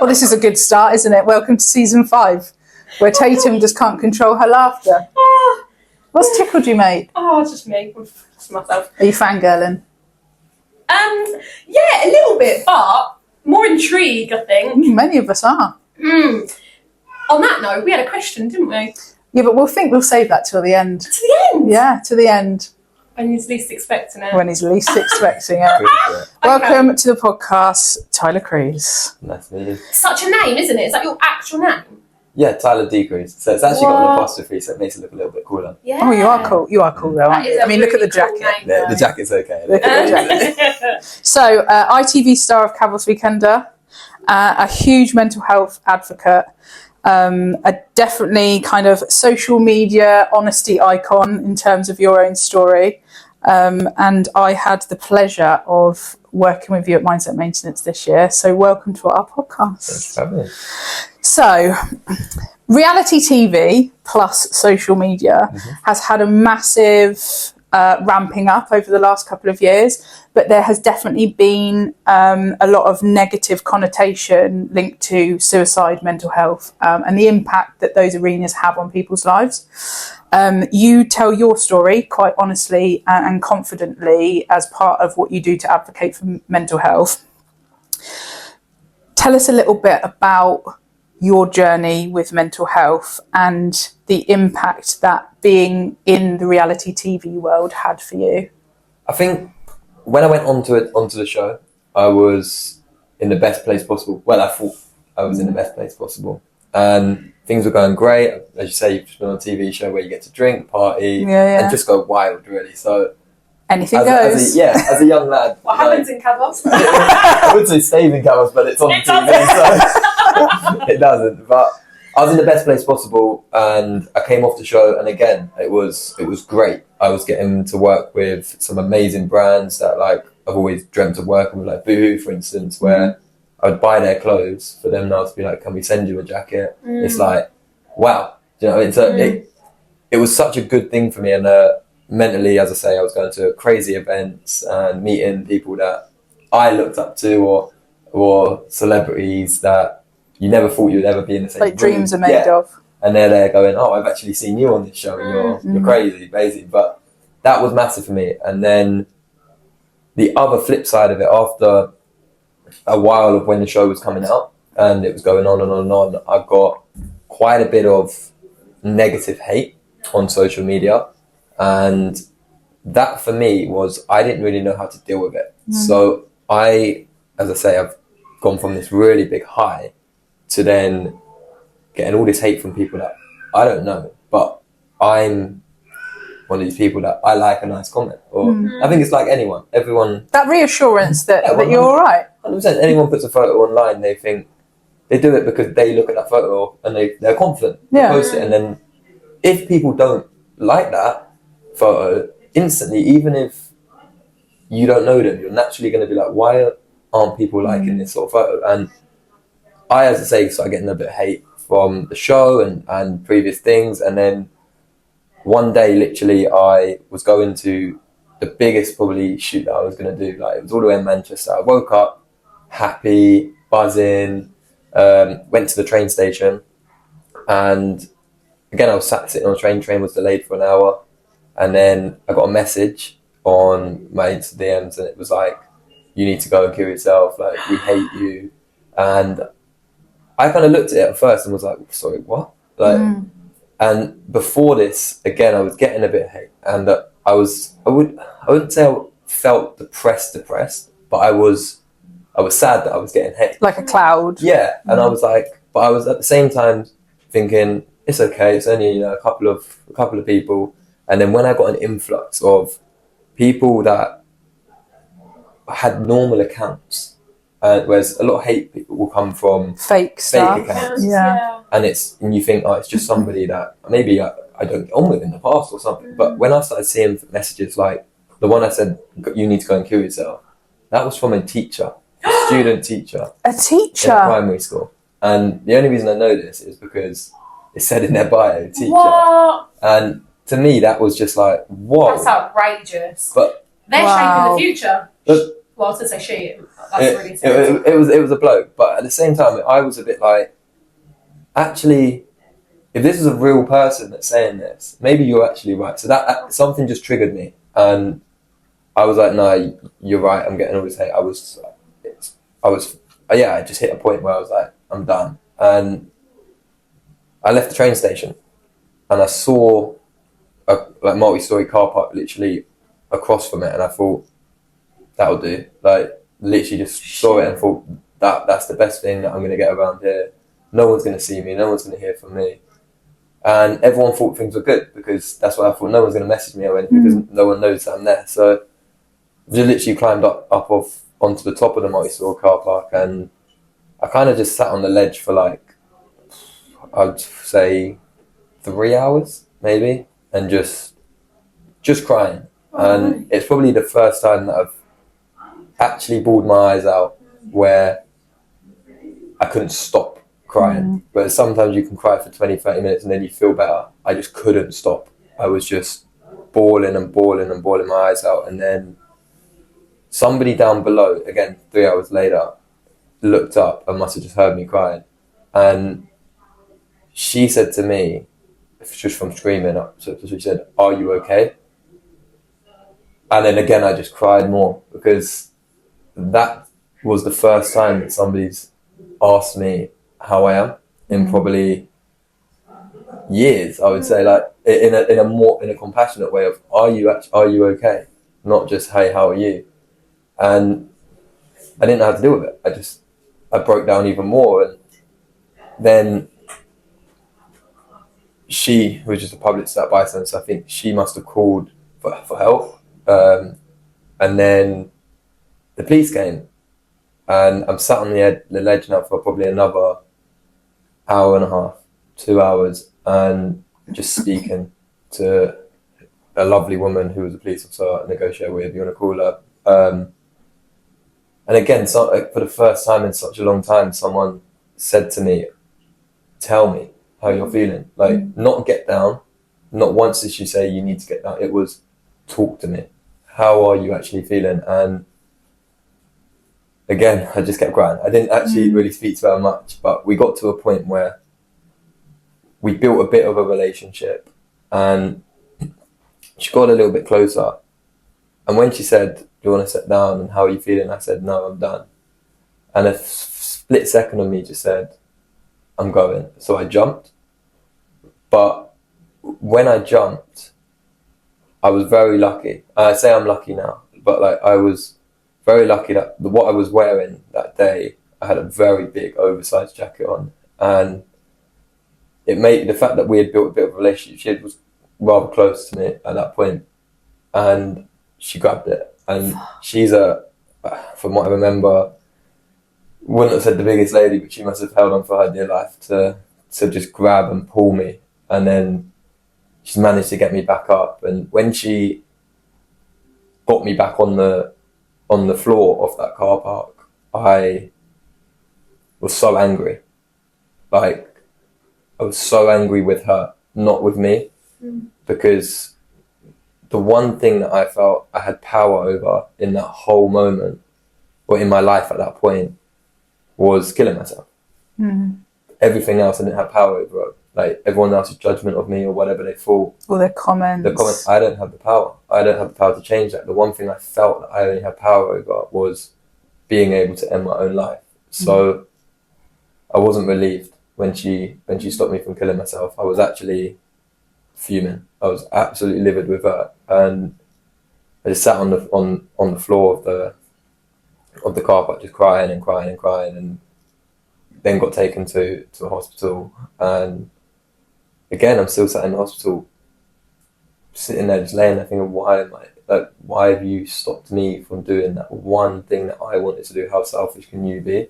Well, this is a good start, isn't it? Welcome to season 5, where Tatum just can't control her laughter. What's tickled you, mate? Oh, just me. It's myself. Are you fangirling? Yeah, a little bit, but more intrigued, I think. Many of us are. On that note, we had a question, didn't we? Yeah, but we'll save that till the end. To the end? Yeah, to the end. When he's least expecting it. When he's least expecting it. Welcome to the podcast, Tyler D-Cruz. Nice to meet you. Such a name, isn't it? Is that your actual name? Yeah, Tyler D-Cruz. So it's actually got an apostrophe, so it makes it look a little bit cooler. Yeah. Oh, you are cool. You are cool, though, aren't you? I mean, look at the jacket. Name, The jacket's okay. Look at the jacket. So, ITV star of Caval's Weekender, a huge mental health advocate, a definitely kind of social media honesty icon in terms of your own story. And I had the pleasure of working with you at Mindset Maintenance this year. So welcome to our podcast. Thanks for having me. So, reality TV plus social media has had a massive ramping up over the last couple of years, but there has definitely been a lot of negative connotation linked to suicide, mental health, and the impact that those arenas have on people's lives. You tell your story quite honestly and confidently as part of what you do to advocate for mental health. Tell us a little bit about your journey with mental health and the impact that being in the reality TV world had for you. I think when I went onto the show, I was in the best place possible. Well, I thought I was in the best place possible. And things were going great. As you say, you've just been on a TV show where you get to drink, party, and just go wild, really. So anything goes. As a young lad. What happens in Cavos? I would say stays in Cavos, but it's on TV, so it doesn't. But I was in the best place possible, and I came off the show, and again, it was great. I was getting to work with some amazing brands that like I've always dreamt of working with, like Boohoo, for instance, where I would buy their clothes for them now to be like, can we send you a jacket? It's like, wow, you know, it was such a good thing for me, and mentally, as I say, I was going to crazy events and meeting people that I looked up to, or celebrities that you never thought you'd ever be in the same like room. dreams are made of. And they're there going, oh, I've actually seen you on this show, and you're crazy, basically. But that was massive for me. And then the other flip side of it, after a while of when the show was coming out and it was going on and on and on, I got quite a bit of negative hate on social media. And that for me was, I didn't really know how to deal with it. So as I say, I've gone from this really big high to then getting all this hate from people that I don't know, but I'm one of these people that I like a nice comment. Or I think it's like everyone. That reassurance that you're all right. 100%. Anyone puts a photo online, they think they do it because they look at that photo and they're confident. They post it, and then if people don't like that photo instantly, even if you don't know them, you're naturally going to be like, why aren't people liking this sort of photo? And I, as I say, started getting a bit of hate from the show and previous things. And then one day, literally, I was going to the biggest probably shoot that I was going to do. Like, it was all the way in Manchester. I woke up happy, buzzing, went to the train station, and again, I was sitting on a train was delayed for an hour, and then I got a message on my Insta DMs, and it was like, you need to go and kill yourself, like, we hate you. And I kind of looked at it at first and was like, sorry, what? Like, and before this, again, I was getting a bit of hate, and I wouldn't say I felt depressed, but I was sad that I was getting hate. Like a cloud. Yeah, and I was like, but I was at the same time thinking, it's okay, it's only, you know, a couple of people. And then when I got an influx of people that had normal accounts, whereas a lot of hate people will come from fake stuff. accounts. Yeah. And you think, oh, it's just somebody that maybe I don't get on with in the past or something. But when I started seeing messages like the one I said, you need to go and kill yourself, that was from a teacher, a student teacher. A teacher? In primary school. And the only reason I know this is because it said in their bio, teacher. What? And to me, that was just like, whoa. That's outrageous. But they're shaping the future. But Well, I was going to say she. That's really sad. It was a bloke, but at the same time, I was a bit like, actually, if this is a real person that's saying this, maybe you're actually right. So that something just triggered me, and I was like, no, you're right. I'm getting all this hate. I just hit a point where I was like, I'm done, and I left the train station, and I saw a multi-story car park literally across from it, and I thought, that'll do. Like, literally just saw it and thought, that's the best thing that I'm going to get around here. No one's going to see me. No one's going to hear from me. And everyone thought things were good, because that's what I thought. No one's going to message me or anything, because no one knows that I'm there. So I just literally climbed onto the top of the multi-story car park, and I kind of just sat on the ledge for like, I'd say 3 hours maybe, and just crying. And it's probably the first time that I've actually bawled my eyes out where I couldn't stop crying. But sometimes you can cry for 20-30 minutes and then you feel better. I just couldn't stop. I was just bawling my eyes out, and then somebody down below, again 3 hours later, looked up and must have just heard me crying, and she said to me, just from screaming up, so she said, "Are you okay?" And then again I just cried more, because that was the first time that somebody's asked me how I am in probably years. I would say, like, in a compassionate way of, are you okay? Not just, hey, how are you? And I didn't know how to deal with it. I broke down even more, and then she was just a public bystander, so I think she must have called for help, and then the police came, and I'm sat on the ledge now for probably another hour and a half, 2 hours, and just speaking to a lovely woman who was a police officer, negotiator, whatever you want to call her. And again, for the first time in such a long time, someone said to me, "Tell me how you're feeling." Like, not get down. Not once did she say you need to get down. It was, talk to me. How are you actually feeling? And again, I just kept crying. I didn't actually really speak to her much, but we got to a point where we built a bit of a relationship, and she got a little bit closer. And when she said, "Do you want to sit down, and how are you feeling?" I said, "No, I'm done." And a split second of me just said, "I'm going." So I jumped. But when I jumped, I was very lucky. I say I'm lucky now, but like, I was very lucky that what I was wearing that day, I had a very big oversized jacket on, and it made the fact that we had built a bit of a relationship. She was rather close to me at that point, and she grabbed it. And she's from what I remember, wouldn't have said the biggest lady, but she must have held on for her dear life to just grab and pull me, and then she's managed to get me back up. And when she got me back on the floor of that car park, I was so angry. Like, I was so angry with her, not with me, because the one thing that I felt I had power over in that whole moment, or in my life at that point, was killing myself. Everything else I didn't have power over. Like, everyone else's judgment of me or whatever they thought. Or their comments. I don't have the power. I don't have the power to change that. The one thing I felt that I only had power over was being able to end my own life. So I wasn't relieved when she stopped me from killing myself. I was actually fuming. I was absolutely livid with her, and I just sat on the floor of the car park, just crying, and then got taken to a hospital. And again, I'm still sat in the hospital, sitting there, just laying there thinking, why have you stopped me from doing that one thing that I wanted to do? How selfish can you be?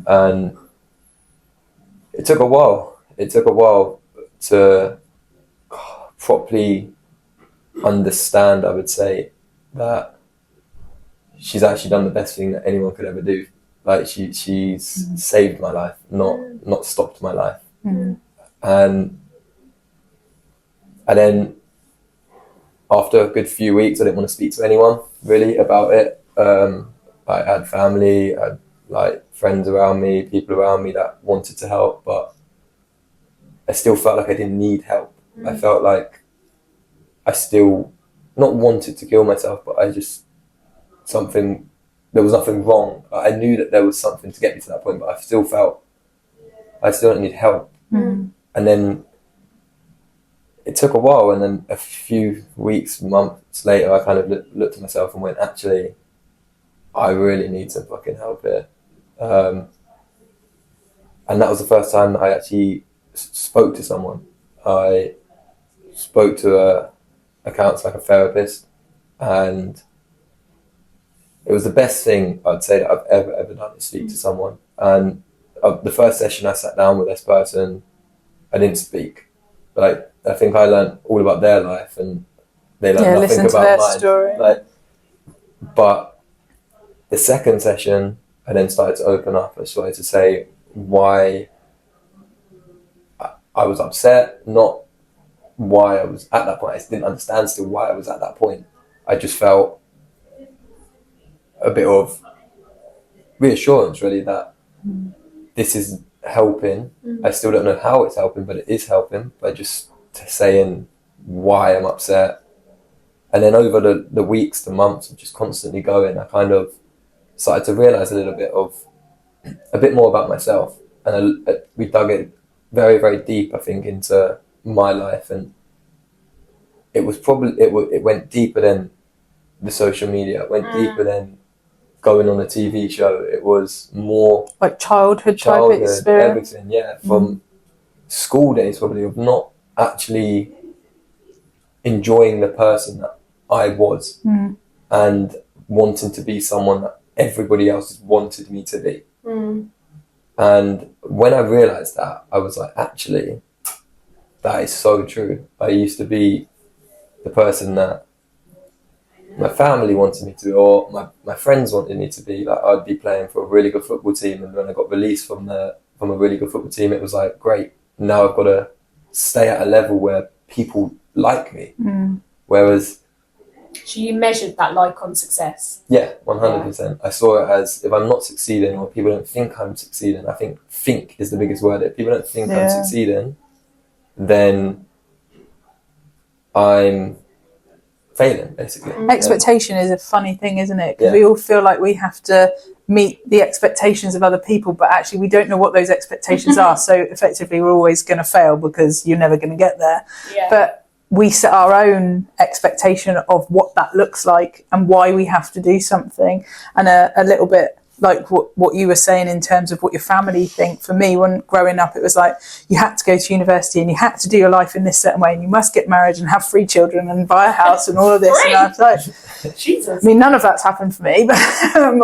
And it took a while. It took a while to properly understand, I would say, that she's actually done the best thing that anyone could ever do. Like, she's saved my life, not stopped my life. And then after a good few weeks, I didn't want to speak to anyone really about it. I had family, I had like friends around me, people around me that wanted to help, but I still felt like I didn't need help. I felt like I still not wanted to kill myself, but I just there was nothing wrong. I knew that there was something to get me to that point, but I still felt I still don't need help. And then it took a while, and then a few weeks, months later, I kind of looked at myself and went, actually, I really need some fucking help here. And that was the first time that I actually spoke to someone. I spoke to a counselor, like a therapist, and it was the best thing I'd say that I've ever done, is speak to someone. And the first session I sat down with this person, I didn't speak. Like, I think I learned all about their life, and they learned nothing about mine. Story. Like, but the second session, I then started to open up. I started to say why I was upset, not why I was at that point. I didn't understand still why I was at that point. I just felt a bit of reassurance, really, that this is helping. I still don't know how it's helping, but it is helping by just saying why I'm upset. And then over the weeks, the months of just constantly going, I kind of started to realise a bit more about myself. And we dug it very, very deep, I think, into my life. And it went deeper than the social media. It went deeper than going on a TV show. It was more like childhood type experience. Everything, yeah. From school days, probably, of not actually enjoying the person that I was and wanting to be someone that everybody else wanted me to be. And when I realised that, I was like, actually, that is so true. I used to be the person that my family wanted me to, or my friends wanted me to be. Like, I'd be playing for a really good football team, and when I got released from a really good football team, it was like, great, now I've got to stay at a level where people like me. Whereas, so you measured that like on success? Yeah, 100%. Yeah. I saw it as, if I'm not succeeding, or people don't think I'm succeeding, I think is the biggest word. If people don't think I'm succeeding, then I'm failing, basically. Expectation is a funny thing, isn't it? Because we all feel like we have to meet the expectations of other people, but actually we don't know what those expectations are. So effectively we're always going to fail because you're never going to get there. But we set our own expectation of what that looks like and why we have to do something. And a little bit like what you were saying in terms of what your family think. For me, when growing up, it was like you had to go to university and you had to do your life in this certain way, and you must get married and have 3 children and buy a house and all of this. And I was like, Jesus. I mean, none of that's happened for me, but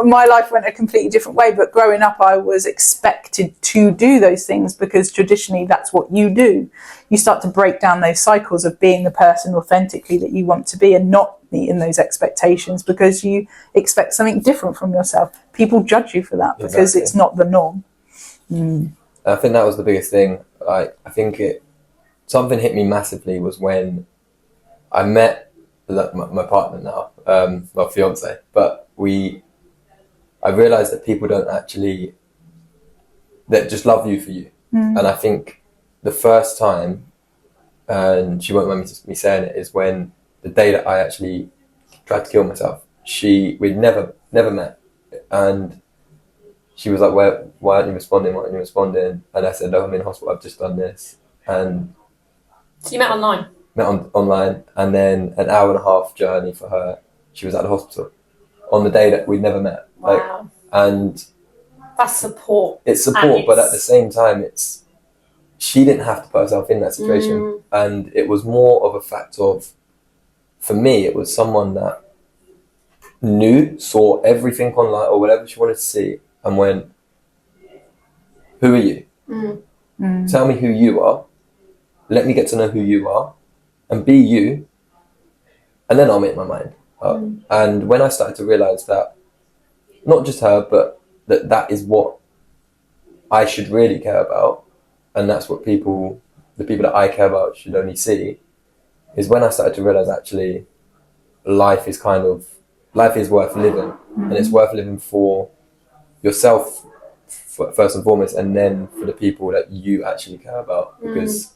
my life went a completely different way. But growing up, I was expected to do those things because traditionally that's what you do. You start to break down those cycles of being the person authentically that you want to be and not meeting those expectations because you expect something different from yourself. People judge you for that because it's not the norm. I think that was the biggest thing. I think something hit me massively was when I met my partner now, my fiance, but I realised that people don't actually, that just love you for you. And I think the first time, and she won't mind me saying it, is when the day that I actually tried to kill myself. We'd never met, and she was like, why aren't you responding? Why aren't you responding? And I said, I'm in hospital, I've just done this. And so you met online? Met online, and then an hour and a half journey for her. She was at the hospital on the day that we'd never met. Wow. And that's support. It's support, but at the same time, she didn't have to put herself in that situation. And it was more of a fact of, for me, it was someone that saw everything online or whatever she wanted to see, and went, who are you? Tell me who you are. Let me get to know who you are and be you. And then I'll make my mind up. And when I started to realise that, not just her, but that is what I should really care about, and that's what the people that I care about should only see, is when I started to realise actually life is kind of life is worth living, and it's worth living for yourself first and foremost, and then for the people that you actually care about, because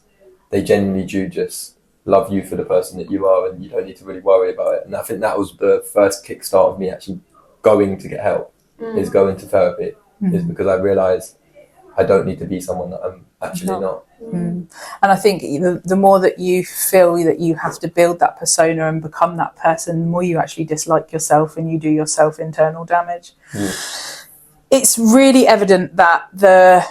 they genuinely do just love you for the person that you are, and you don't need to really worry about it. And I think that was the first kickstart of me actually going to get help, is going to therapy, is because I realised I don't need to be someone that I'm actually not. And I think the more that you feel that you have to build that persona and become that person, the more you actually dislike yourself and you do yourself internal damage. It's really evident that the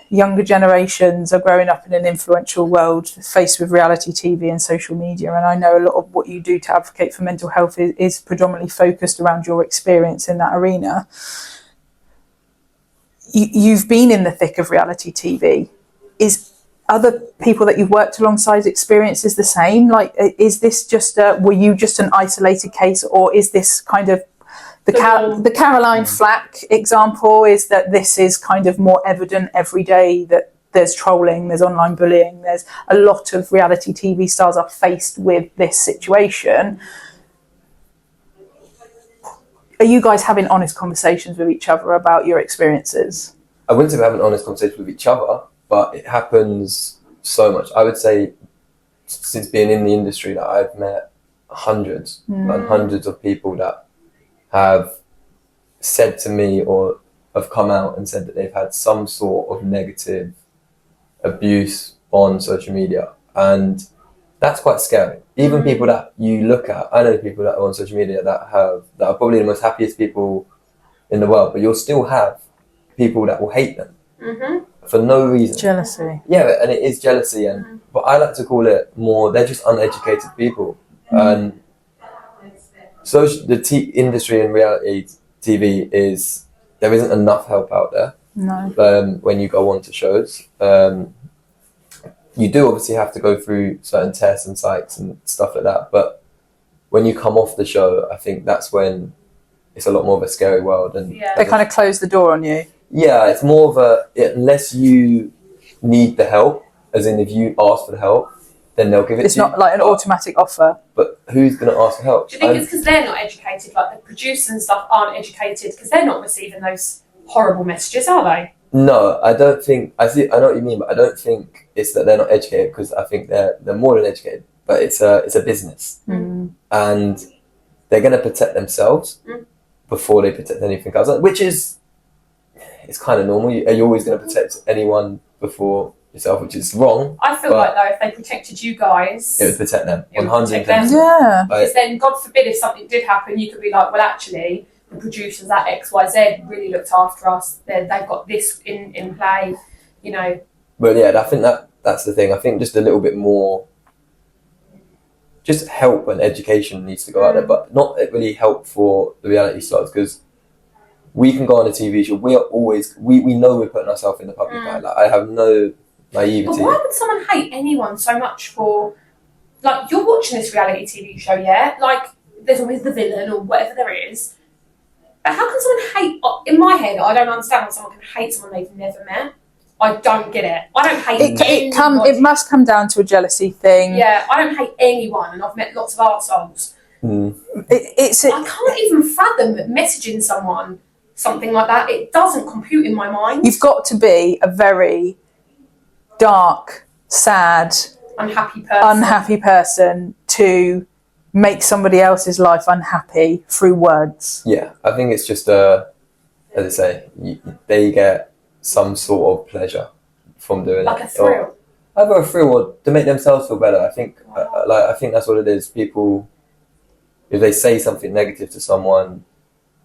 younger generations are growing up in an influential world faced with reality TV and social media, and I know a lot of what you do to advocate for mental health is predominantly focused around your experience in that arena. You've been in the thick of reality TV. Is other people that you've worked alongside experiences the same? Like, is this just were you just an isolated case, or is this kind of the Caroline Flack example, is that this is kind of more evident every day, that there's trolling, there's online bullying, there's a lot of reality TV stars are faced with this situation. Are you guys having honest conversations with each other about your experiences? I wouldn't say we're having honest conversations with each other, but it happens so much. I would say since being in the industry that I've met hundreds and hundreds of people that have said to me or have come out and said that they've had some sort of negative abuse on social media. And that's quite scary. Even people that you look at, I know people that are on social media that are probably the most happiest people in the world, but you'll still have people that will hate them for no reason. Jealousy. Yeah, and it is jealousy, but I like to call it more, they're just uneducated people. And so the industry in reality TV there isn't enough help out there. No. When you go on to shows, you do obviously have to go through certain tests and psychs and stuff like that. But when you come off the show, I think that's when it's a lot more of a scary world. And they kind of close the door on you. Yeah, it's more of unless you need the help, as in if you ask for the help, then they'll give it to you. It's not like an automatic offer. But who's going to ask for help? Do you think it's because they're not educated? Like the producers and stuff aren't educated because they're not receiving those horrible messages, are they? No, I don't think. I know what you mean, but I don't think it's that they're not educated, because I think they're more than educated. But it's a business, and they're going to protect themselves before they protect anything else, which is it's kind of normal. You're always going to protect anyone before yourself, which is wrong. I feel like though, if they protected you guys, it would protect them. 100%. Yeah. Because then, God forbid, if something did happen, you could be like, well, actually, the producers at XYZ really looked after us. They've got this in play, you know. But yeah, I think that's the thing. I think just a little bit more, just help and education needs to go out there, but not really help for the reality stars, because we can go on a TV show. We are always we know we're putting ourselves in the public eye. Like, I have no naivety. But why would someone hate anyone so much for, like, you're watching this reality TV show, yeah? Like, there's always the villain or whatever there is. But how can someone hate, in my head, I don't understand how someone can hate someone they've never met. I don't get it. I don't hate anyone. It must come down to a jealousy thing. Yeah, I don't hate anyone, and I've met lots of arseholes. I can't even fathom messaging someone something like that. It doesn't compute in my mind. You've got to be a very dark, sad, unhappy person to make somebody else's life unhappy through words. Yeah, I think it's just as I say, they get some sort of pleasure from doing like a thrill. Either a thrill or to make themselves feel better. I think I think that's what it is. People, if they say something negative to someone,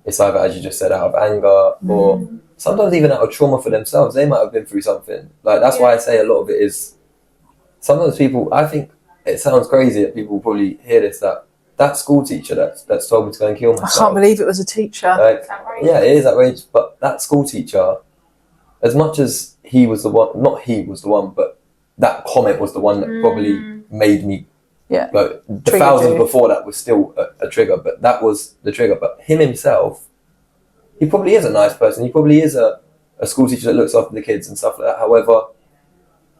it's either, as you just said, out of anger or sometimes even out of trauma for themselves. They might have been through something. Like, that's why I say a lot of it is, sometimes people, I think it sounds crazy that people probably hear this, that school teacher that's told me to go and kill myself. I can't believe it was a teacher. Like, yeah, it is outrageous. But that school teacher, as much as he was the one, not he was the one, but that comment was the one that probably made me, like, the thousands before that was still a trigger, but that was the trigger. But him himself, he probably is a nice person. He probably is a school teacher that looks after the kids and stuff like that. However,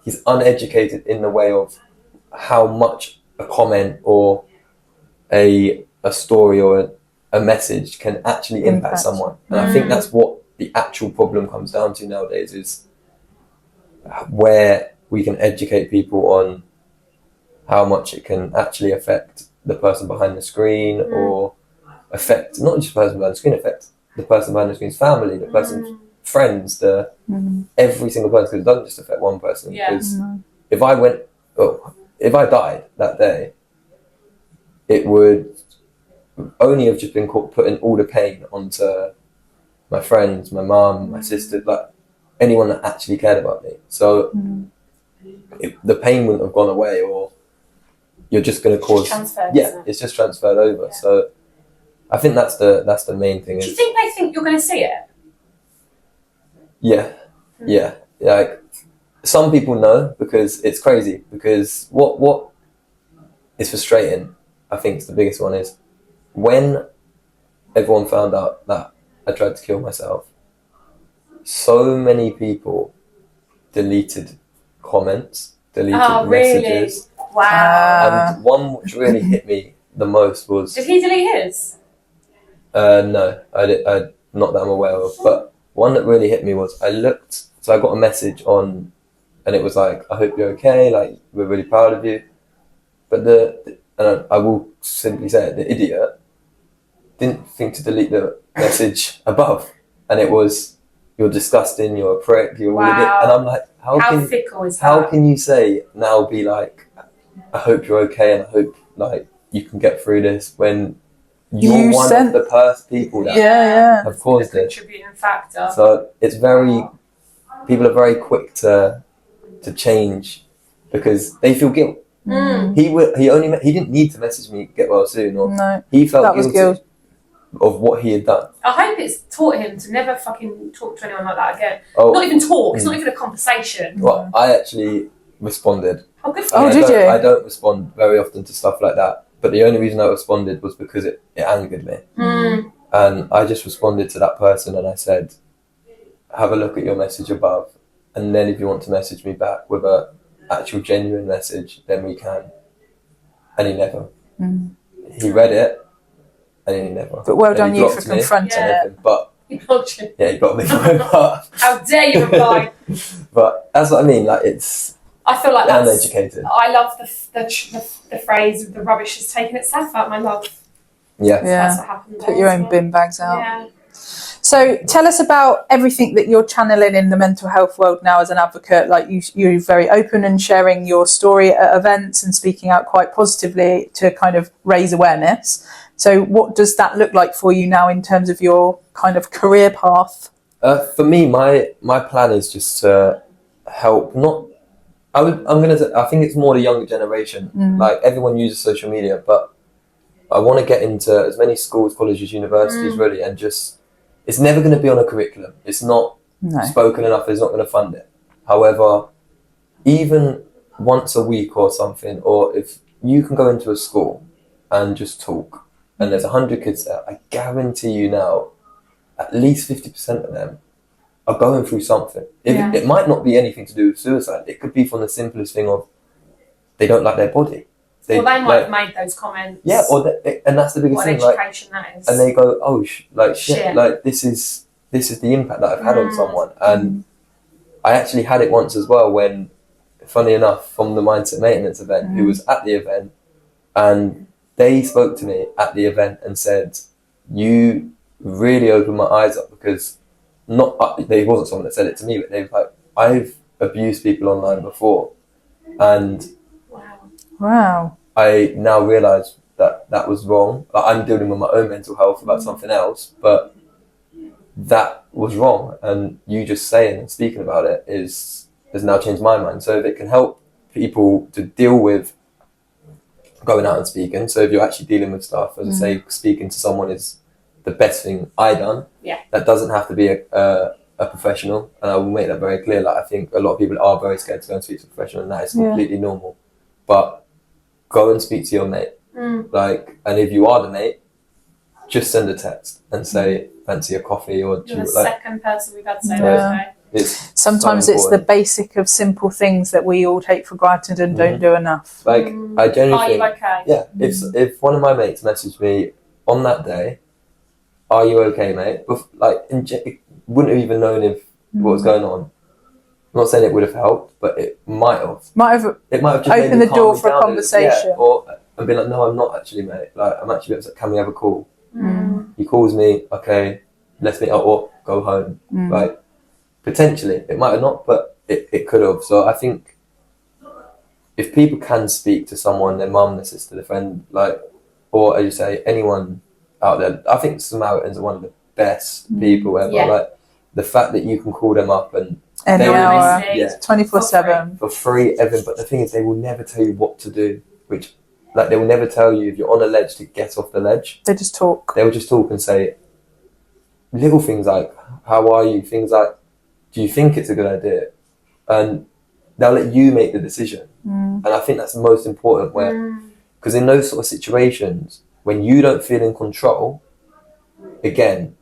he's uneducated in the way of how much a comment or a story or a message can actually impact someone. And I think that's what the actual problem comes down to nowadays, is where we can educate people on how much it can actually affect the person behind the screen, or affect not just the person behind the screen, affect the person behind the screen's family, the person's friends, every single person, because it doesn't just affect one person. Because if I died that day, it would only have just been putting all the pain onto my friends, my mum, my sister, like anyone that actually cared about me. So the pain wouldn't have gone away, or you're just going to cause. It's just transferred over. Yeah. So I think that's the main thing. Do you think they think you're going to see it? Yeah. Like some people know, because it's crazy. Because what is frustrating, I think, is the biggest one, is when everyone found out that I tried to kill myself. So many people deleted comments, deleted messages. Wow. And one which really hit me the most was... Did he delete his? No, I not that I'm aware of. But one that really hit me was, I got a message on, and it was like, I hope you're okay, like, we're really proud of you. But and I will simply say it, the idiot didn't think to delete the message above. And it was, you're disgusting, you're a prick, you're really big. And I'm like, how fickle is that? How can you say now, be like, I hope you're okay, and I hope like you can get through this, when you're one of the first people that have caused it. Contributing factor. So it's people are very quick to change because they feel guilt. He didn't need to message me get well soon, or he felt guilty of what he had done. I hope it's taught him to never fucking talk to anyone like that again. Not even talk. It's not even a conversation. Well, I actually responded. Oh, good for you. Did you? I don't respond very often to stuff like that, but the only reason I responded was because it angered me. And I just responded to that person, and I said, have a look at your message above, and then if you want to message me back with a actual genuine message, then we can. And he never. He read it, and he never. But well done you for confronting it. But he blocked you. Yeah, he blocked me from it. But how dare you reply? But that's what I mean. Like, it's. I feel like that's uneducated. I love the phrase, the rubbish has taken itself out, my love. Yeah. That's what happened. Put your own bin bags out. Yeah. So tell us about everything that you're channeling in the mental health world now as an advocate. Like you're very open and sharing your story at events and speaking out quite positively to kind of raise awareness. So what does that look like for you now in terms of your kind of career path? For me, my plan is just to help. I think it's more the younger generation. Like, everyone uses social media, but I want to get into as many schools, colleges, universities, really, and just. It's never going to be on a curriculum. It's not spoken enough. It's not going to fund it. However, even once a week or something, or if you can go into a school and just talk, and there's 100 kids there, I guarantee you now, at least 50% of them are going through something. It might not be anything to do with suicide. It could be from the simplest thing of they don't like their body. They might have made those comments. Yeah, and that's the biggest thing. What education that is. And they go, oh, shit. Like, this is the impact that I've had on someone. And I actually had it once as well when, funny enough, from the Mindset Maintenance event, who was at the event, and they spoke to me at the event and said, you really opened my eyes up, because they wasn't someone that said it to me, but they were like, I've abused people online before. And wow. I now realise that was wrong. Like, I'm dealing with my own mental health about something else, but that was wrong. And you just saying and speaking about it has now changed my mind. So if it can help people to deal with going out and speaking, so if you're actually dealing with stuff, as I say, speaking to someone is the best thing I done. Yeah. That doesn't have to be a professional, and I will make that very clear. Like, I think a lot of people are very scared to go and speak to a professional, and that is completely normal. But go and speak to your mate. Like, and if you are the mate, just send a text and say, fancy a coffee, or you're the second person we've had to say that today. Sometimes it's the basic of simple things that we all take for granted and don't do enough. Like, I genuinely think, are you okay? Yeah, if one of my mates messaged me on that day are you okay, mate? Like, wouldn't have even known if what was going on. I'm not saying it would have helped, but it might have. It might have just opened the door for a conversation. And been like, no, I'm not actually, mate. Like, I'm actually upset. Can we have a call? He calls me, okay, let's meet up or go home. Like, potentially, it might have not, but it could have. So I think if people can speak to someone, their mum, their sister, their friend, like, or as you say, anyone out there, I think Samaritans are one of the best people ever. Like, the fact that you can call them up and any hour, 24/7 for free, everything. But the thing is, they will never tell you what to do. Which, like, they will never tell you if you're on a ledge to get off the ledge. They just talk. They will just talk and say little things like, "How are you?" Things like, "Do you think it's a good idea?" And they'll let you make the decision. And I think that's the most important. Because in those sort of situations, when you don't feel in control, again,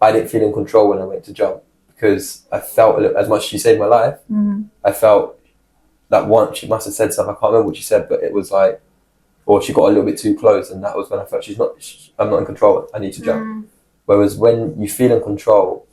I didn't feel in control when I went to jump. Because I felt, as much as she saved my life, I felt that once she must have said something, I can't remember what she said, but it was like, or she got a little bit too close, and that was when I felt I'm not in control, I need to jump. Whereas when you feel in control,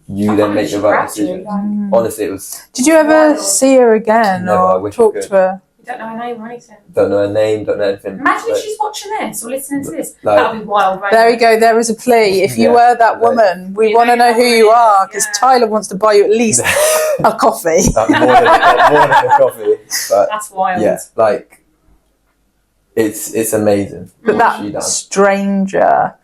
you then make the right decision. Honestly, it was... Did you ever see her again or talk to her? You don't know her name or anything. Don't know her name, don't know anything. Imagine if she's watching this or listening to this. That would be wild, right? There you go, there is a plea. If you were that woman, we want to know who you are, because Tyler wants to buy you at least a coffee. More than a coffee. But that's wild. Yeah, like, it's amazing. But that stranger...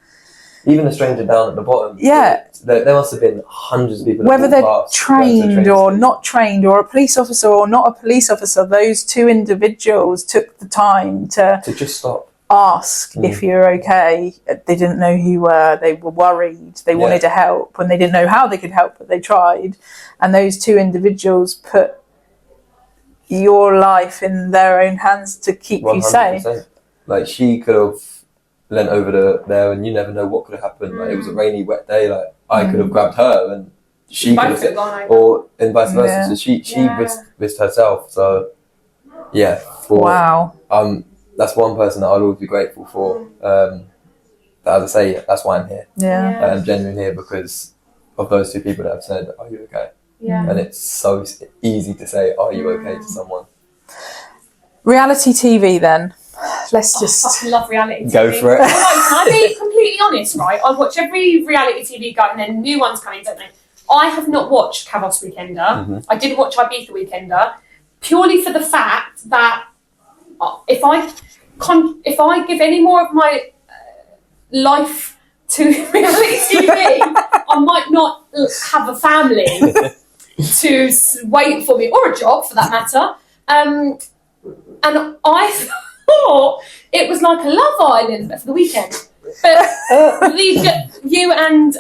Even the stranger down at the bottom. Yeah. There must have been hundreds of people. Whether they're trained or not trained, or a police officer or not a police officer, those two individuals took the time to just stop. Ask if you're okay. They didn't know who you were. They were worried. They wanted to help, and they didn't know how they could help, but they tried. And those two individuals put your life in their own hands to keep 100%. You safe. Like, she could have leant over there, and you never know what could have happened. Like, it was a rainy, wet day. Like, I could have grabbed her, and she could have, and vice versa. Yeah. So she risked herself. So wow. That's one person that I'll always be grateful for. As I say, that's why I'm here. Yeah. I'm genuinely here because of those two people that have said, "Are you okay?" Yeah. And it's so easy to say, "Are you okay?" to someone. Reality TV, then. Let's just... I fucking love reality TV. Go for it. Can I be completely honest, right? I watch every reality TV go, and then new ones come in, don't they? I have not watched Kavos Weekender. I did watch Ibiza Weekender, purely for the fact that if I give any more of my life to reality TV, I might not have a family to wait for me, or a job for that matter. And I thought it was like a Love Island, but for the weekend. But you and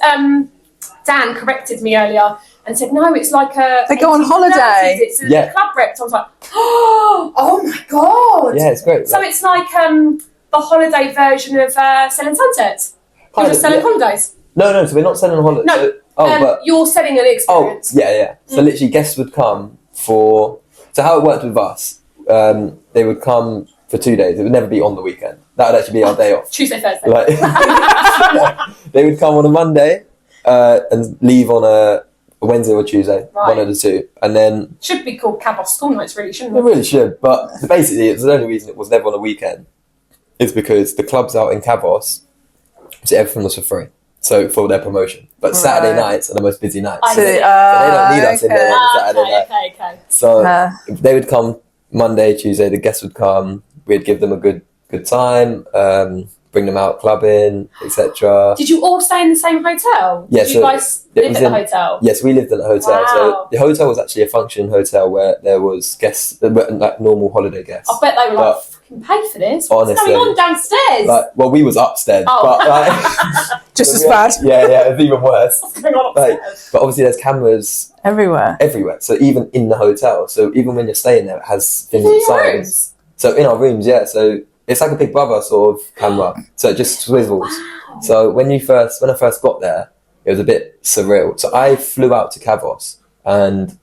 Dan corrected me earlier and said, no, it's like a... They go on holiday. It's a club rep. So I was like, oh my God. Yeah, it's great. So it's like the holiday version of Selling Sunsets. You're just selling holidays. No, so we're not selling holidays. No, but you're selling an experience. Oh, yeah. So literally guests would come for... So how it worked with us, they would come for 2 days. It would never be on the weekend. That would actually be our day off. Tuesday, Thursday. They would come on a Monday and leave on a Wednesday or Tuesday, one of the two. And then... Should be called Kavos School Nights, really, shouldn't it? It really should. But basically, it's the only reason it was never on a weekend is because the clubs out in Kavos, so everything was for free. So for their promotion. But Saturday nights are the most busy nights. So they don't need us in there on Saturday night. Okay. So they would come Monday, Tuesday, the guests would come, we'd give them a good time, bring them out clubbing, etc. Did you all stay in the same hotel? Yeah, Did you guys live at the hotel? Yes, we lived at the hotel. Wow. So the hotel was actually a function hotel where there was guests, like normal holiday guests. I bet they were like, fucking pay for this. Honestly, what's going on downstairs? Well, we was upstairs. But just as bad. Yeah, it's even worse. What's going on upstairs? But obviously there's cameras everywhere. So even in the hotel. So even when you're staying there, it has things signs. So in our rooms, So it's like a Big Brother sort of camera. So it just swizzles. Wow. So when I first got there, it was a bit surreal. So I flew out to Kavos and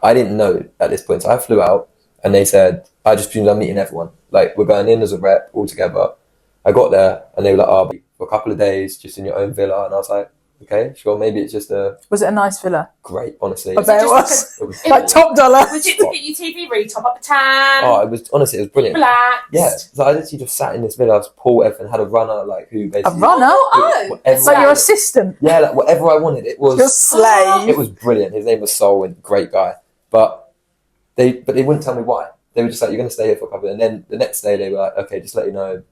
I didn't know at this point. So I flew out and they said, I just presumed I'm meeting everyone. Like, we're going in as a rep all together. I got there and they were like, for a couple of days just in your own villa. And I was like, okay, sure, maybe it's just a... Was it a nice villa? Great, honestly. I bet it was. It was Like top dollar. Was it to get you TV read, top up the tan? Oh, it was, honestly, it was brilliant. Relaxed. Yeah, so I literally just sat in this villa, I was pool, everything, had a runner, like, who A basically... runner? Oh, It's like your assistant. Yeah, like, whatever I wanted, it was... Your slave. It was brilliant. His name was Sol, and great guy. But they wouldn't tell me why. They were just like, you're going to stay here for a couple of... And then the next day, they were like, okay, just let you know,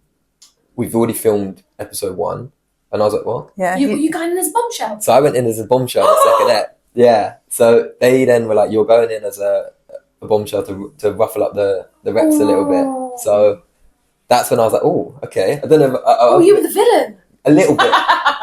we've already filmed episode 1. And I was like, what? Yeah. You going in as a bombshell? So I went in as a bombshell the second ep. Yeah. So they then were like, you're going in as a bombshell to ruffle up the reps a little bit. So that's when I was like, oh, okay. I don't know. You were the villain. A little bit.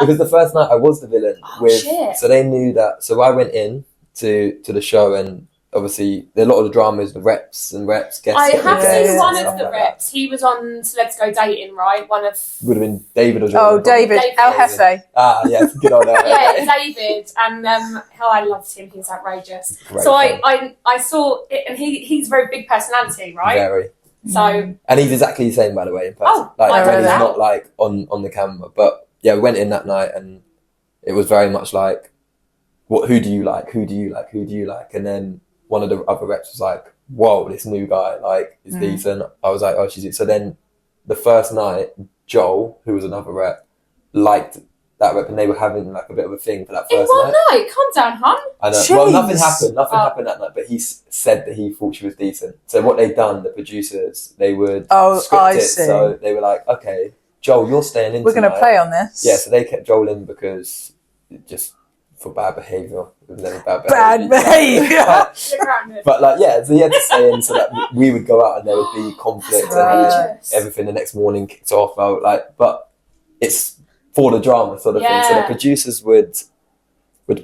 Because the first night I was the villain. Shit. So they knew that. So I went in to the show, and obviously a lot of the drama is the reps, guests. I have seen one of the like reps. He was on Celebs Go Dating, right? One of... Would have been David or John. Oh, David. El Jefe. Ah, yeah, good on that. Yeah, David, and I loved him. He was outrageous. Great So fun. I saw it, and he's a very big personality, right? Very. So And he's exactly the same, by the way, in person. Oh, like I when know he's that. not like on the camera. But yeah, we went in that night, and it was very much like, who do you like? Who do you like? Who do you like? And then one of the other reps was like, whoa, this new guy, like, is decent. I was like, oh, she's... So then the first night, Joel, who was another rep, liked that rep, and they were having like a bit of a thing for that in first one night. night, calm down, hon. I know. Jeez. Well, nothing happened. Nothing happened that night, but he said that he thought she was decent. So what they'd done, the producers, they would script I it. see. So they were like, okay, Joel, you're staying in We're going to tonight. play on this. Yeah, so they kept Joel in because just for bad behaviour. It was never bad Bad behaviour. behaviour. You're grounded. But like, yeah, so he had to stay in so that we would go out and there would be conflict and Outrageous. everything the next morning kicked off. I would, like, but it's for the drama sort of thing. So the Yeah. producers would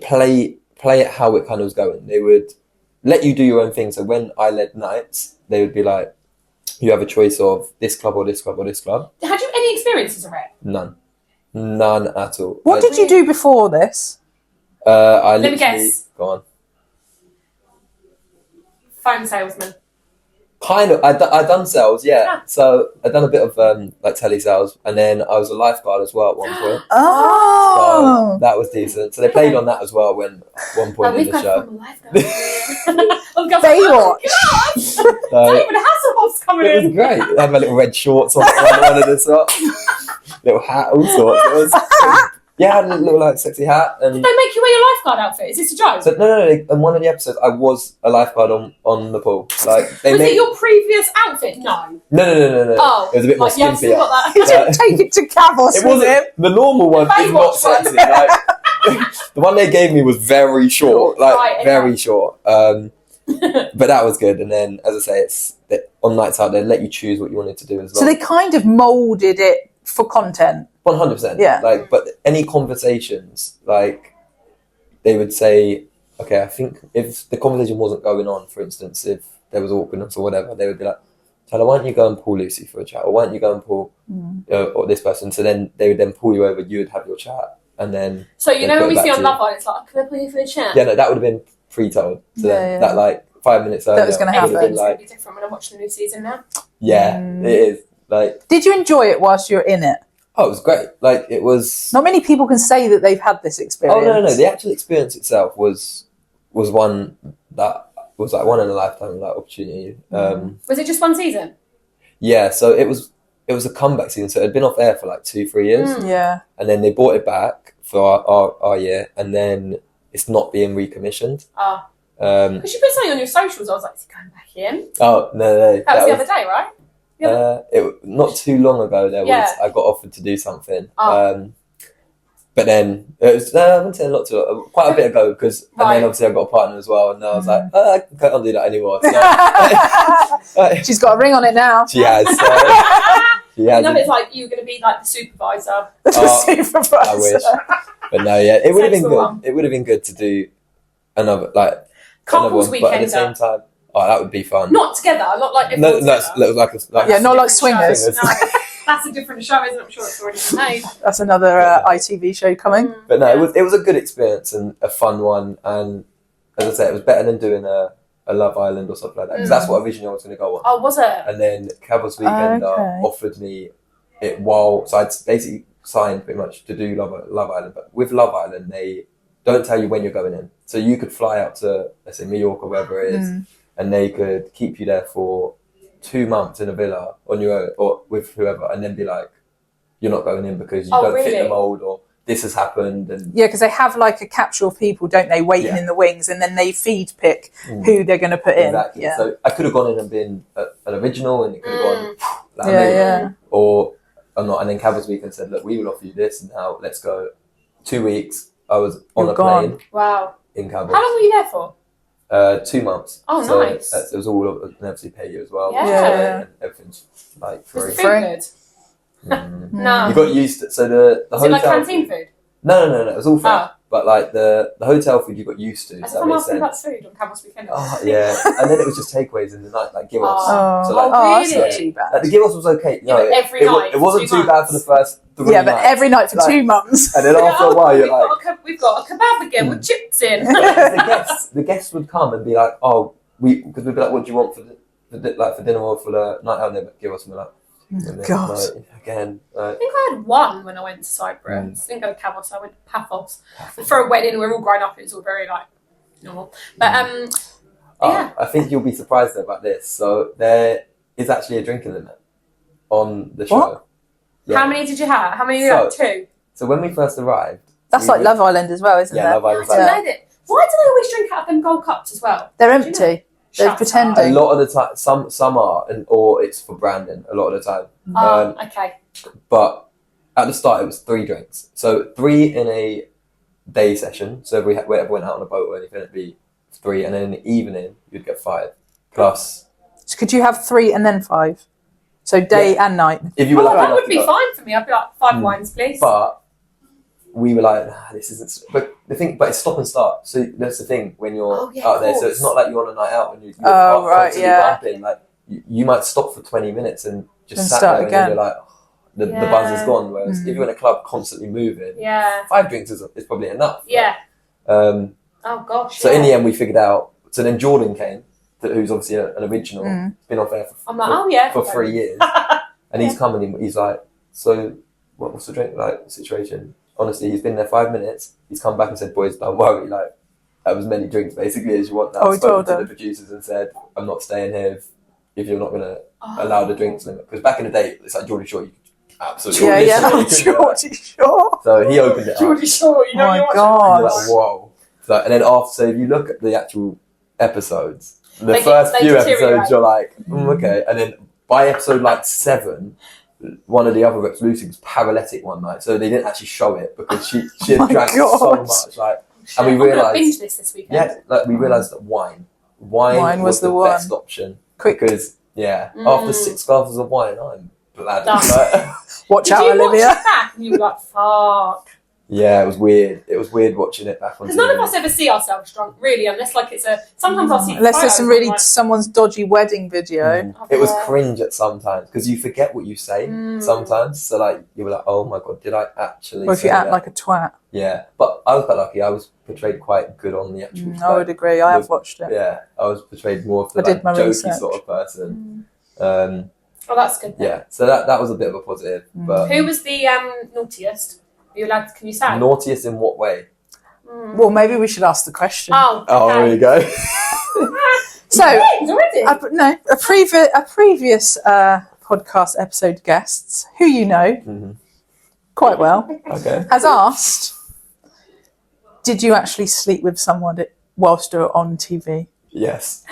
play it how it kind of was going. They would let you do your own thing. So when I led nights, they would be like, you have a choice of this club or this club or this club. Had you any experience as a rep? None at all. What did you do before this? I Let me literally- guess. Go on. Phone salesman. Kind of. I'd done sales, yeah. Yeah. So I'd done a bit of like telesales, and then I was a lifeguard as well at one point. Oh. So that was decent. So they played on that as well when at one point in we've the got show. from a lifeguard. Baywatch. So Even the Hasselhoff's coming it was in. great. I had my little red shorts on one of the socks, little hat, all sorts. It was, yeah, I had a little like sexy hat, and Did they make you wear your lifeguard outfit? Is this a joke? so no. In one of the episodes, I was a lifeguard on the pool. Like they Was made it your previous outfit? No. no. Oh. It was a bit more Like, you have skimpy. still got He that. didn't take it to Cavos It with him. wasn't the normal one. Is Baywatch not one. sexy. Like, the one they gave me was very short, like Right, okay. very short. But that was good. And then, as I say, it's on nights out they let you choose what you wanted to do as well. So they kind of moulded it for content. 100%. Yeah. Like, but any conversations, like, they would say, okay, I think if the conversation wasn't going on, for instance, if there was awkwardness or whatever, they would be like, Tyler, why don't you go and pull Lucy for a chat? Or why don't you go and pull or this person? So then they would then pull you over, you would have your chat, and then... So you they'd know put when it we back see to on you. Love Island, it's like, can I put you for a chat? Yeah, no, that would have been pre-told. So then Yeah. that, like, 5 minutes earlier... was gonna would have happen. been It's like, going to be different when I'm watching the new season now. yeah, it is. Like, Did you enjoy it whilst you were in it? oh, it was great. Like, it was... Not many people can say that they've had this experience. Oh, no. The actual experience itself was one that was like one in a lifetime like opportunity. Was it just one season? Yeah, so it was a comeback season. So it had been off air for like 2-3 years, Yeah. and then they brought it back for our year, and then it's not being recommissioned. Ah. Um, Because you put something on your socials, I was like, is he going back in? oh no, That was the other day, right? not too long ago. Yeah. I got offered to do something. Oh. But then it was I wouldn't say quite a bit ago because and Right. then obviously I got a partner as well, and I was like, I can't do that anymore. So, She's got a ring on it now. she has. She You has. know, it's like you're going to be like the supervisor. The Oh, supervisor. I wish. But no, yeah, it would have been Sensible good. one. It would have been good to do another another Couples one, but at the weekender. same time, oh, that would be fun. Not together, not like no, everyone no, together. like Yeah, not like Different swingers. shows. No, that's a different show, isn't it? I'm sure it's already been made. That's another ITV show coming. But no, it was a good experience and a fun one. And as I said, it was better than doing a Love Island or something like that. Because that's what originally I was going to go on. Oh, was it? And then Cavs Weekender Okay. offered me it while. So I'd basically signed pretty much to do Love Island, but with Love Island, they don't tell you when you're going in. So you could fly out to, let's say, New York or wherever it is, and they could keep you there for 2 months in a villa on your own or with whoever, and then be like, you're not going in because you don't fit the mold, or this has happened. And because they have like a capsule of people, don't they, waiting in the wings, and then they feed pick who they're going to put in. Exactly. Yeah. So I could have gone in and been an original, and it could have gone or not. And then Cabot's Weekend said, look, we will offer you this, and now let's go. 2 weeks. I was on a plane. Wow. In Cabot. How long were you there for? 2 months. Oh, so nice. It was all of obviously pay you as well. Yeah. And everything's like free. Good. No. You got used to so the Was hotel. it like canteen food? No. It was all free. But like the hotel food you got used to. As if I'm asking about food on Cabot's Weekend. Oh yeah, and then it was just takeaways in the night, like gyros. Oh, so like, that's not too bad. Like, the gyros was okay. Yeah, but every night. It wasn't too bad for the first 3 nights. Yeah, but every night for 2 months. And then after a while, you're like, we've got a kebab again with chips in. the guests would come and be like, oh, because we'd be like, what do you want for dinner or for the night out? And they'd give us something like. God. Like, again, I think I had one when I went to Cyprus. I didn't go to Kavos, I went to Paphos. For a wedding, we were all grown up, it was all very like normal. But yeah. I think you'll be surprised about this. So there is actually a drinking limit on the show. What? Yeah. How many did you have? How many did you have? 2? So when we first arrived... That's like Love Island as well, isn't it? Yeah, Love Island. I didn't know that. Why do they always drink out of them gold cups as well? They're empty. They're pretending. A lot of the time, some are, or it's for branding a lot of the time. Okay. But at the start, it was 3 drinks. So 3 in a day session. So if we ever went out on a boat or anything, it'd be 3. And then in the evening, you'd get 5. Plus... So could you have 3 and then 5? So day and night? If you were that would be fine for me. I'd be like, 5 wines, please. But we were like, this isn't... But it's stop and start. So that's the thing when you're out there. So it's not like you're on a night out and you're bumping. Like, you might stop for 20 minutes and just sat there again. And you're like, the buzz is gone. Whereas if you're in a club constantly moving, 5 drinks is probably enough. Yeah. Oh, gosh. So in the end, we figured out... So then Jordan came, who's obviously an original, been off there for 3 years. And he's coming in, he's like, so what's the drink like situation? Honestly, he's been there 5 minutes. He's come back and said, boys, don't worry. Like, have as many drinks basically as you want. Now, I spoke to the producers and said, I'm not staying here if you're not going to allow the drinks limit. Because back in the day, it's like Geordie Shore, you could absolutely Geordie Shore. So he opened it up. Geordie Shore, you know, my God. Like, whoa. So, and then so if you look at the actual episodes, the first few episodes, you're like, okay. And then by episode like 7, one of the other reps, Lucy, was paralytic one night, so they didn't actually show it because she had drank so much. Like, and we realised, binge this weekend. Yeah, like we realised that wine was the best option. Because after 6 glasses of wine, I'm bladdered. Watch out, Olivia. Did you watch it back and you were like, fuck? Yeah, it was weird. It was weird watching it back on TV. Because none of us ever see ourselves drunk, really, unless like it's a... Sometimes I'll see unless it's someone's dodgy wedding video. It was cringe at sometimes, because you forget what you say sometimes. So like, you were like, oh my God, did I actually Or if you act like a twat. Yeah, but I was quite lucky. I was portrayed quite good on the actual... I would agree. I have watched it. Yeah, I was portrayed more of the jokey research. Sort of person. Oh, that's good then. Yeah, so that was a bit of a positive. But who was the naughtiest? Are you allowed to, can you say? Naughtiest in what way? Well, maybe we should ask the question. Oh, there you go. So, already? A previous podcast episode guests, who you know quite well, has asked, did you actually sleep with someone whilst you're on TV? Yes.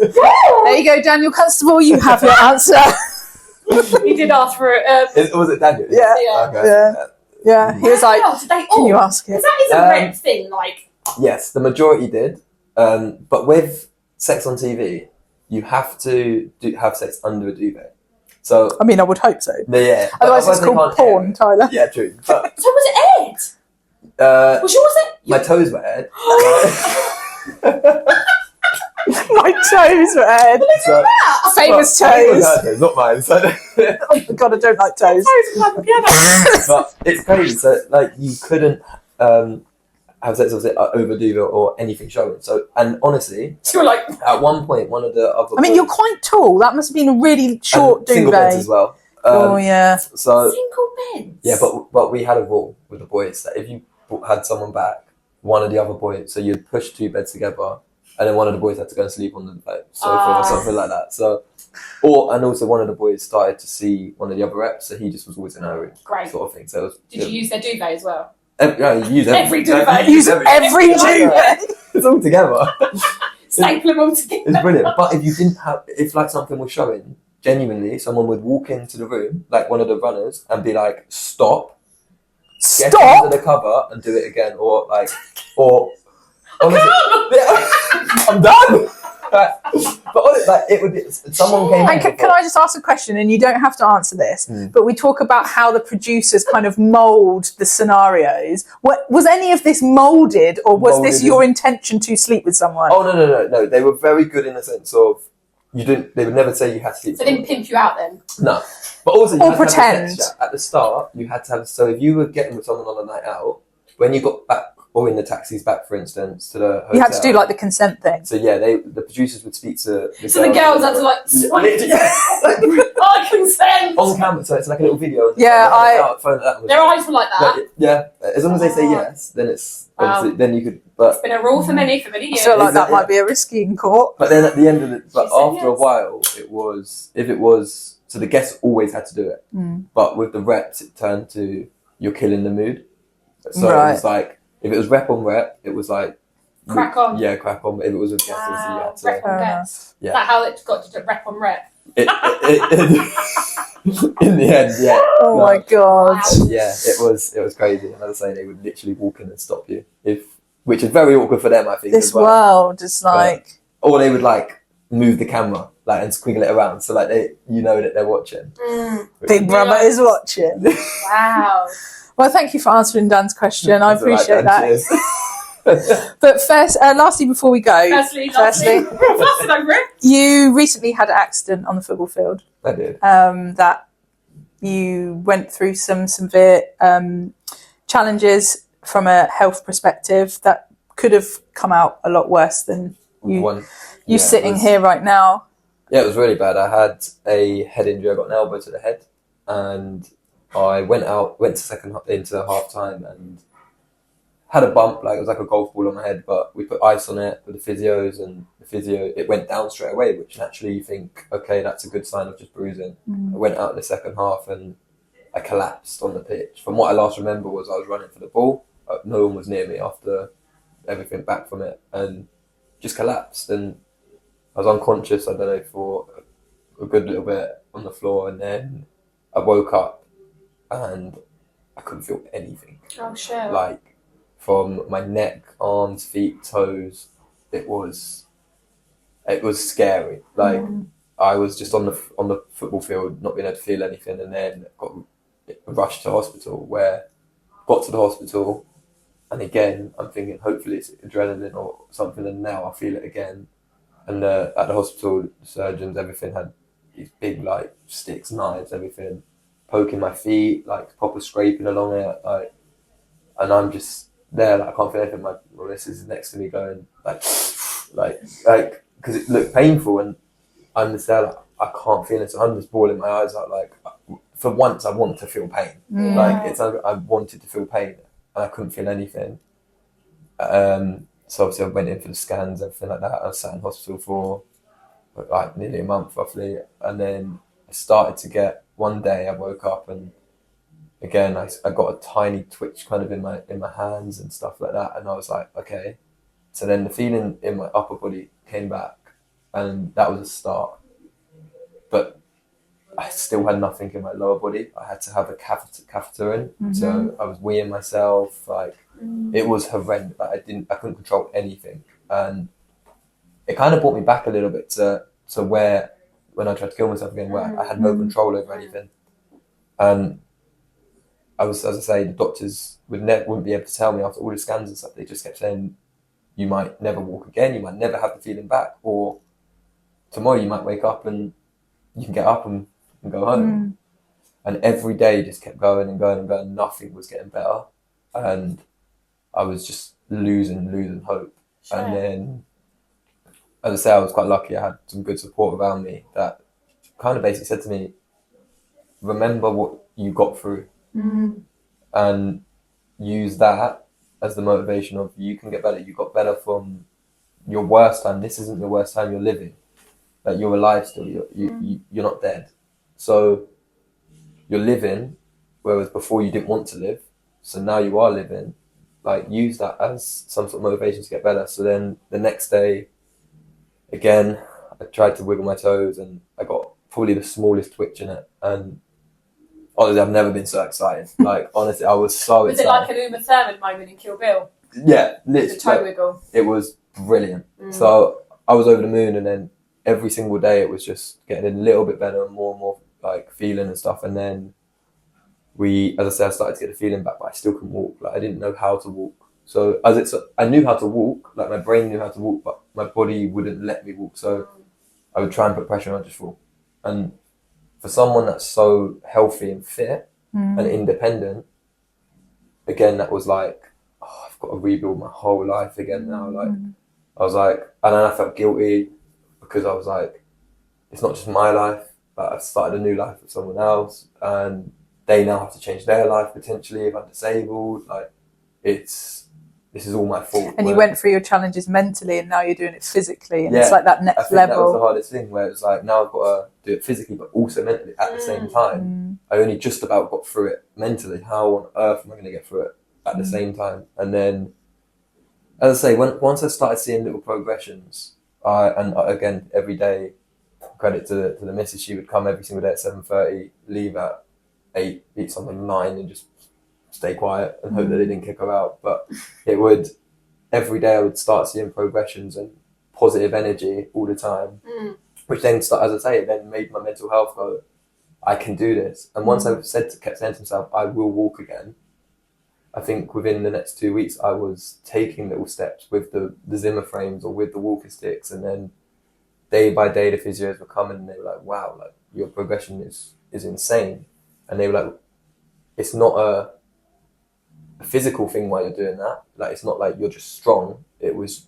There you go, Daniel Constable, you have your answer. He did ask for it. Was it Daniel? Yeah. Okay. Yeah. He was like, can you ask it? Because that is a rep thing, like... Yes, the majority did. But with sex on TV, you have to have sex under a duvet. So I mean, I would hope so. Yeah. Otherwise it's called porn, Tyler. Yeah, true. But, so was it aired? Was yours it? My toes were aired. My toes were aired. So, famous toes. Not mine. So. Oh my God, I don't like toes. But it's crazy. So like you couldn't have sex over duvet or anything showing. So and honestly, so you're like at one point, one of the other. I mean, you're quite tall. That must have been a really short single beds duvet as well. yeah. So single beds. yeah, but we had a rule with the boys that if you had someone back, one of the other boys, so you'd push 2 beds together, and then one of the boys had to go and sleep on the sofa or something like that. So, and also one of the boys started to see one of the other reps, so he just was always in her room, Great. sort of thing. So Did you use their duvet as well? Yeah, you use Every duvet. Use every duvet. It's all together. Staple them all together. It's brilliant. But if you didn't have, if like something was showing, genuinely, someone would walk into the room, like one of the runners, and be like, "Stop! Get under the cover and do it again," or honestly, I'm done. But honestly, like it would be someone came. And can I just ask a question? And you don't have to answer this, but we talk about how the producers kind of mould the scenarios. Was any of this moulded, or was this your intention to sleep with someone? Oh no! They were very good in the sense of you didn't. They would never say you had to sleep. So they didn't pimp you out then. No, but also you or had pretend. To have at the start. You had to have. So if you were getting with someone on a night out, when you got back. Or in the taxis back, for instance, to the hotel. You had to do like the consent thing. So yeah, the producers would speak to the so the girls had to like swipe. I consent on camera. So it's like a little video. Yeah, their eyes were like that. Yeah, as long as they say yes, then it's obviously then you could. But it's been a rule for many years. I feel like that might be a risky in court. But then at the end of it, but after a while, it was so the guests always had to do it. But with the reps, it turned to you're killing the mood. So it was like. If it was rep on rep, it was like crack on. Yeah, crack on. But if it was with guests, you had to rep on guests. Yeah. Is that how it got to rep on rep? In the end, yeah. Oh my god. Wow. Yeah, it was crazy. And as I say, they would literally walk in and stop you, which is very awkward for them, I think. This as well. world is like, or they would like move the camera like and squiggle it around, so like that they're watching. Big Brother is watching. Wow. Well, thank you for answering Dan's question. I appreciate that. But first, lastly, before we go, firstly, you recently had an accident on the football field. I did. That you went through some severe challenges from a health perspective that could have come out a lot worse than you sitting here right now. Yeah, it was really bad. I had a head injury. I got an elbow to the head, and I went into half time and had a bump, like it was like a golf ball on my head, but we put ice on it with the physios, and the physio, it went down straight away, which naturally you think, okay, that's a good sign of just bruising. I went out in the second half and I collapsed on the pitch. From what I last remember was I was running for the ball, no one was near me after everything back from it, and just collapsed, and I was unconscious, I don't know, for a good little bit on the floor, and then I woke up and I couldn't feel anything. Oh shit. Like from my neck, arms, feet, toes, it was scary. Like I was just on the football field, not being able to feel anything, and then got rushed to hospital. Where got to the hospital, and again I'm thinking hopefully it's adrenaline or something, and now I feel it again. And at the hospital, the surgeons, everything had these big like sticks, knives, everything, poking my feet, like proper scraping along it, like, and I'm just there, like I can't feel anything. My missus is next to me going like because it looked painful, and I'm just there like I can't feel it. So I'm just bawling my eyes out. Like for once, I want to feel pain. Like I wanted to feel pain, and I couldn't feel anything. So obviously I went in for the scans, everything like that. I was sat in hospital for like nearly a month roughly, and then I started to get. One day I woke up and again I got a tiny twitch kind of in my hands and stuff like that, and I was like, okay. So then the feeling in my upper body came back, and that was a start. But I still had nothing in my lower body. I had to have a catheter in, so I was weeing myself. Like it was horrendous. Like I couldn't control anything, and it kind of brought me back a little bit to where. When I tried to kill myself again, where I had no control over anything, and I was, as I say, the doctors wouldn't be able to tell me after all the scans and stuff. They just kept saying, "You might never walk again. You might never have the feeling back, or tomorrow you might wake up and you can get up and go home." And every day just kept going and going and going. Nothing was getting better, and I was just losing hope. Sure. And then. As I say, I was quite lucky. I had some good support around me that kind of basically said to me, remember what you got through and use that as the motivation of you can get better. You got better from your worst time. This isn't your worst time you're living. Like, you're alive still. You're not dead. So you're living, whereas before you didn't want to live. So now you are living. Like, use that as some sort of motivation to get better. So then the next day, again, I tried to wiggle my toes and I got probably the smallest twitch in it. And honestly, I've never been so excited. Like, honestly, I was so Was excited. it like an Uma Thurman moment in Kill Bill? Yeah, literally. The toe wiggle. It was brilliant. So I was over the moon, and then every single day it was just getting a little bit better and more like feeling and stuff. And then as I said, I started to get the feeling back, but I still couldn't walk. Like, I didn't know how to walk. So I knew how to walk, like my brain knew how to walk, but my body wouldn't let me walk. So I would try and put pressure on, I'd just fall. And for someone that's so healthy and fit and independent, again, that was like, oh, I've got to rebuild my whole life again now. Like, I was like, and then I felt guilty because I was like, it's not just my life, but I've started a new life with someone else, and they now have to change their life potentially if I'm disabled. Like, this is all my fault. And you went through your challenges mentally, and now you're doing it physically, and it's like that next I think level. That was the hardest thing, where it was like, now I've got to do it physically, but also mentally at the same time. I only just about got through it mentally. How on earth am I going to get through it at the same time? And then, as I say, once I started seeing little progressions, and again, every day, credit to the missus, she would come every single day at 7:30, leave at 8, eat something at 9, and just stay quiet and hope that they didn't kick her out. But every day I would start seeing progressions and positive energy all the time, which then, as I say, it then made my mental health go, I can do this. And once I kept saying to myself, I will walk again, I think within the next 2 weeks, I was taking little steps with the Zimmer frames or with the walking sticks. And then day by day, the physios were coming and they were like, wow, like, your progression is insane. And they were like, it's not a physical thing while you're doing that. Like, it's not like you're just strong. It's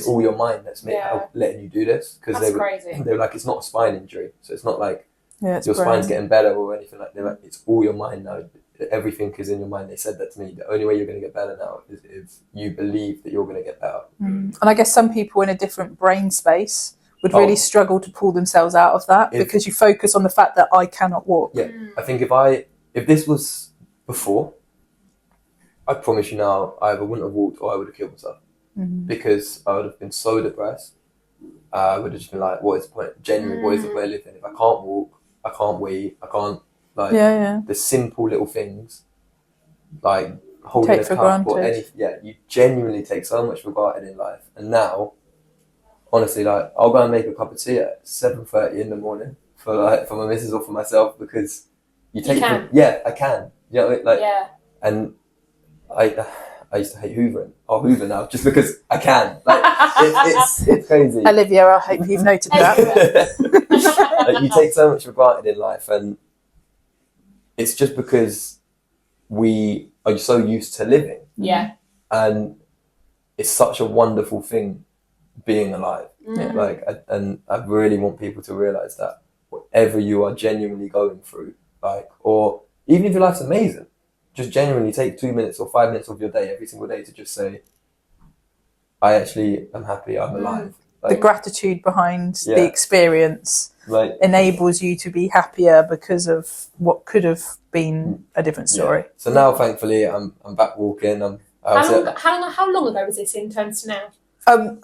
all your mind that's letting you do this. Because they were like, it's not a spine injury. So it's not like your spine's getting better or anything like that. They're like, it's all your mind now. Everything is in your mind. They said that to me. The only way you're going to get better now is if you believe that you're going to get better. And I guess some people in a different brain space would really struggle to pull themselves out of that because you focus on the fact that I cannot walk. Yeah, I think if this was before, I promise you now, I either wouldn't have walked or I would have killed myself because I would have been so depressed. I would have just been like, what is the point? Genuinely, what is the point of living? If I can't walk, I can't wait, I can't, like, the simple little things, like holding a cup or anything. Yeah, you genuinely take so much for granted in life. And now, honestly, like, I'll go and make a cup of tea at 7:30 in the morning for my missus or for myself because I can. You know, like, and I used to hate hoovering. I'll hoover now just because I can. Like, it's crazy. Olivia, I hope you've noted that. Like, you take so much for granted in life, and it's just because we are so used to living. Yeah. And it's such a wonderful thing being alive. Like, and I really want people to realise that whatever you are genuinely going through, like, or even if your life's amazing, just genuinely take 2 minutes or 5 minutes of your day every single day to just say, I actually am happy, I'm alive. Like, the gratitude behind the experience enables you to be happier because of what could have been a different story. Yeah. So now, thankfully, I'm back walking. How long ago was this in terms to now?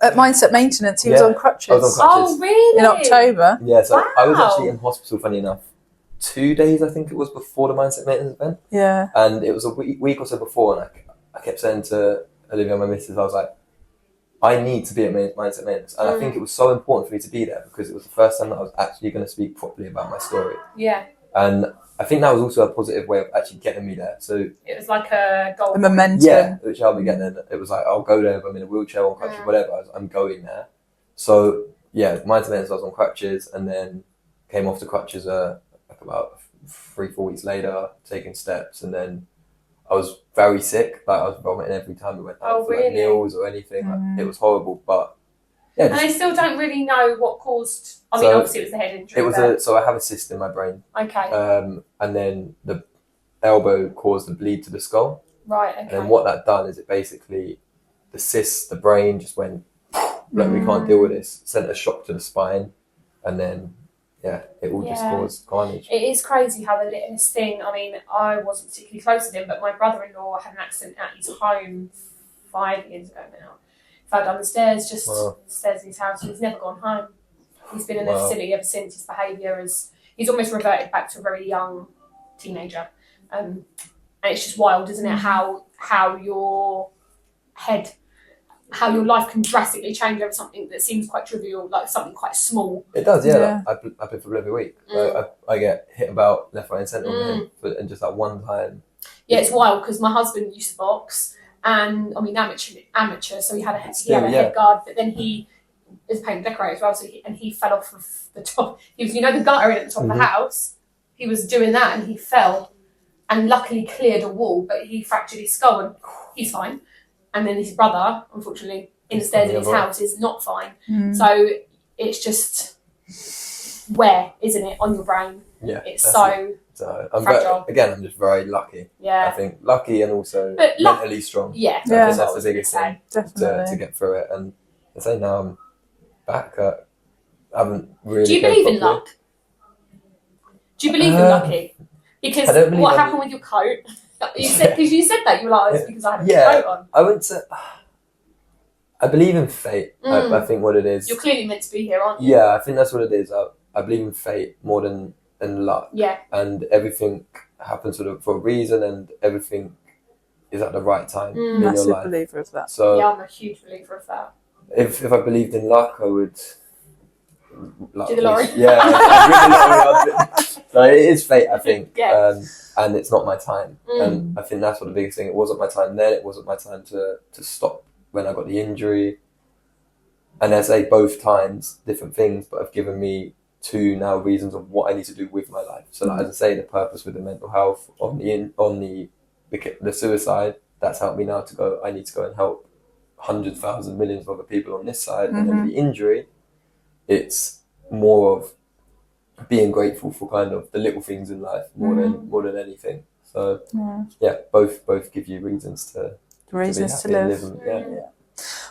At Mindset Maintenance, he was on crutches. I was on crutches. Oh, really? In October. Yeah, so I was actually in hospital, funny enough, 2 days, I think it was, before the Mindset Maintenance event. Yeah. And it was a week or so before, and I kept saying to Olivia, my missus, I was like, I need to be at Mindset Maintenance. And I think it was so important for me to be there because it was the first time that I was actually going to speak properly about my story. Yeah. And I think that was also a positive way of actually getting me there. So it was like a goal. The momentum. Yeah, which helped me get there. It was like, I'll go there if I'm in a wheelchair, on crutches, whatever. I'm going there. So yeah, Mindset Maintenance, I was on crutches, and then came off the crutches like about 3-4 weeks later, taking steps, and then I was very sick. Like, I was vomiting every time we went out for like meals or anything. Like, it was horrible, but Yeah, And they still don't really know what caused. I mean, So, obviously it was the head injury. so I have a cyst in my brain, Okay. and then the elbow caused a bleed to the skull. Right. Okay. And then what that done is it basically, the cyst, the brain just went, look, we can't deal with this. Sent a shock to the spine, and then it all just caused carnage. It is crazy how the littlest thing. I mean, I wasn't particularly close to him, but my brother-in-law had an accident at his home 5 years ago now. Fell down the stairs, just the stairs in his house, and he's never gone home. He's been in a facility ever since. His behaviour he's almost reverted back to a very young teenager. And it's just wild, isn't it? How your life can drastically change over something that seems quite trivial, like something quite small. It does, yeah. Like, I play football every week. I get hit about left, right, and centre on him, and just that one time. Yeah, it's wild because my husband used to box, and I mean amateur, so he had a head guard, but then he is a paint decorator as well, so he fell off of the top. He was, the gutter in at the top of the house. He was doing that, and he fell. And luckily cleared a wall, but he fractured his skull and he's fine. And then his brother, unfortunately, in the stairs in his house is not fine. So it's just isn't it, on your brain? Yeah. It's so fragile. I'm just very lucky. Yeah. I think lucky and also mentally strong. Yeah. I think that's the biggest thing Definitely. to get through it. And I say now I'm back. I haven't really. Do you believe in luck? Do you believe in lucky? Because what happened with your coat? You said that you were like, it's because I had a coat on. I wouldn't say. I believe in fate. I think what it is. You're clearly meant to be here, aren't you? Yeah, I think that's what it is. I believe in fate more than luck. Yeah. And everything happens for a reason, and everything is at the right time in your Massive life. believer of that. So yeah, I'm a huge believer of that. If I believed in luck, I would. Do the lottery. Yeah, I'd win the lottery. So it is fate, I think. Yeah. And it's not my time. And I think that's what the biggest thing. It wasn't my time then. It wasn't my time to stop when I got the injury. And I say both times, different things, but have given me 2 now reasons of what I need to do with my life. So as I say, the purpose with the mental health on the suicide, that's helped me now to go. I need to go and help hundreds, thousands, millions of other people on this side. And then the injury, it's more of being grateful for kind of the little things in life more than anything. So both give you reasons to live. And,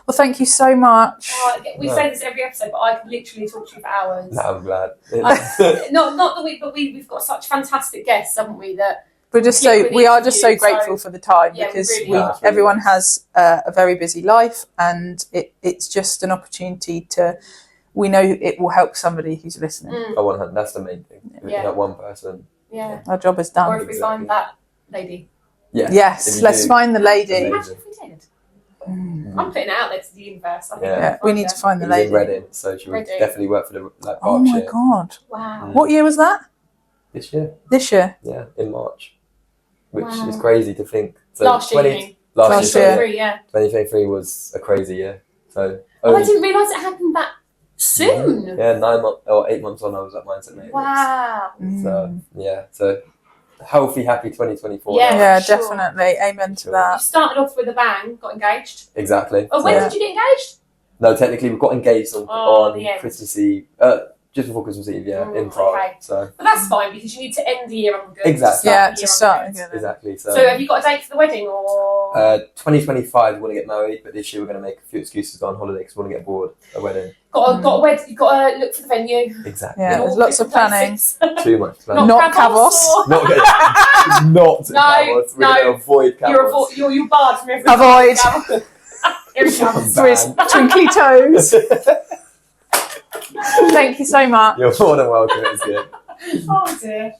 Well, thank you so much. We say this every episode, but I could literally talk to you for hours. No, I'm glad. Not that we've got such fantastic guests, haven't we? That we are just so grateful for the time because everyone has a very busy life, and it's just an opportunity to. We know it will help somebody who's listening. That's the main thing. If you have one person, our job is done. Or if we find that lady. Yes, let's find the lady. Imagine if we did. I'm putting it out there to the universe. I think we need to find the lady. In Reading, so she would definitely work for the Berkshire. Oh my god! Wow. What year was that? This year. This year. Yeah, in March, which is crazy to think. So last year. Last year. 2023 was a crazy year. So. I didn't realise it happened that soon. Yeah, 9 months or 8 months on, I was at Mindset Maintenance. Wow. So healthy, happy 2024. Yeah, definitely. Amen to that. You started off with a bang, got engaged. Exactly. Oh, when did you get engaged? No, technically we got engaged on the end. Christmas Eve, just before Christmas Eve, in Prague. Okay. So. But that's fine because you need to end the year on good. Exactly. To start again. Exactly. So have you got a date for the wedding or? 2025 we want to get married, but this year we're going to make a few excuses to go on holiday because we want to get bored a wedding. Got to look for the venue. Exactly. Yeah, there's lots of planning. Too much planning. Not Kavos. Not Kavos. We're going to avoid Kavos. You're barred from everything. Avoid. Here it comes. Twinkly toes. Thank you so much. You're more than welcome. It's good. Oh dear.